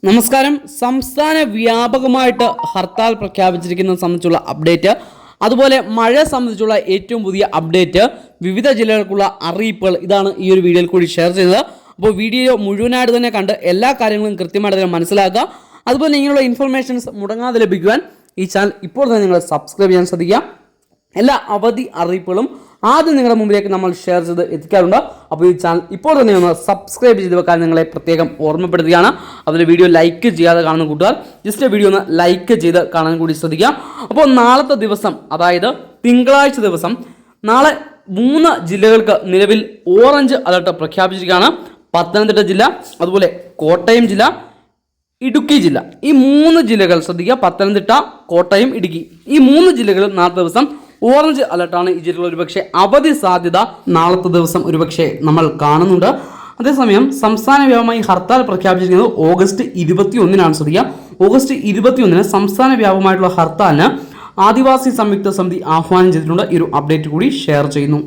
നമസ്കാരം. സംസ്ഥാന വ്യാപകമായിട്ട് ഹർത്താൽ പ്രഖ്യാപിച്ചിരിക്കുന്നത് സംബന്ധിച്ചുള്ള അപ്ഡേറ്റ്, അതുപോലെ മഴ സംബന്ധിച്ചുള്ള ഏറ്റവും പുതിയ അപ്ഡേറ്റ്, വിവിധ ജില്ലകൾക്കുള്ള അറിയിപ്പുകൾ, ഇതാണ് ഈ ഒരു വീഡിയോയിൽ കൂടി ഷെയർ ചെയ്തത്. അപ്പോൾ വീഡിയോ മുഴുവനായിട്ട് തന്നെ കണ്ട് എല്ലാ കാര്യങ്ങളും കൃത്യമായിട്ട് തന്നെ മനസ്സിലാക്കുക. അതുപോലെ ഇങ്ങനെയുള്ള ഇൻഫർമേഷൻസ് മുടങ്ങാതെ ലഭിക്കുവാൻ ഈ ചാനൽ ഇപ്പോൾ തന്നെ നിങ്ങൾ സബ്സ്ക്രൈബ് ചെയ്യാൻ ശ്രദ്ധിക്കുക. എല്ലാ അവധി അറിയിപ്പുകളും ആദ്യം നിങ്ങളുടെ മുമ്പിലേക്ക് നമ്മൾ ഷെയർ ചെയ്ത് എത്തിക്കാറുണ്ട്. അപ്പോൾ ഈ ചാനൽ ഇപ്പോൾ തന്നെ ഒന്ന് സബ്സ്ക്രൈബ് ചെയ്ത് വെക്കാൻ നിങ്ങളെ പ്രത്യേകം ഓർമ്മപ്പെടുത്തുകയാണ്. അതിൽ വീഡിയോ ലൈക്ക് ചെയ്യാതെ കാണുന്ന കൂട്ടുകാർ ജസ്റ്റ് വീഡിയോ ഒന്ന് ലൈക്ക് ചെയ്ത് കാണാൻ കൂടി ശ്രദ്ധിക്കുക. അപ്പോൾ നാളത്തെ ദിവസം, അതായത് തിങ്കളാഴ്ച ദിവസം, നാളെ 3 ജില്ലകൾക്ക് നിലവിൽ ഓറഞ്ച് അലർട്ട് പ്രഖ്യാപിച്ചിരിക്കുകയാണ്. പത്തനംതിട്ട ജില്ല, അതുപോലെ കോട്ടയം ജില്ല, ഇടുക്കി ജില്ല. ഈ 3 ജില്ലകൾ ശ്രദ്ധിക്കുക. പത്തനംതിട്ട, കോട്ടയം, ഇടുക്കി, ഈ 3 ജില്ലകളിൽ നാളത്തെ ദിവസം ഓറഞ്ച് അലർട്ടാണ്. ഈ ജില്ലകൾ ഒരുപക്ഷെ അവധി സാധ്യത നാളത്തെ ദിവസം ഒരുപക്ഷെ നമ്മൾ കാണുന്നുണ്ട്. അതേസമയം സംസ്ഥാന വ്യാപകമായി ഹർത്താൽ പ്രഖ്യാപിച്ചിരിക്കുന്നത് ഓഗസ്റ്റ് 21-നാണ്. ശ്രദ്ധിക്കുക, ഓഗസ്റ്റ് 21-ന് സംസ്ഥാന വ്യാപകമായിട്ടുള്ള ഹർത്താലിന് ആദിവാസി സംയുക്ത സമിതി ആഹ്വാനം ചെയ്തിട്ടുണ്ട്. ഈ ഒരു അപ്ഡേറ്റ് കൂടി ഷെയർ ചെയ്യുന്നു.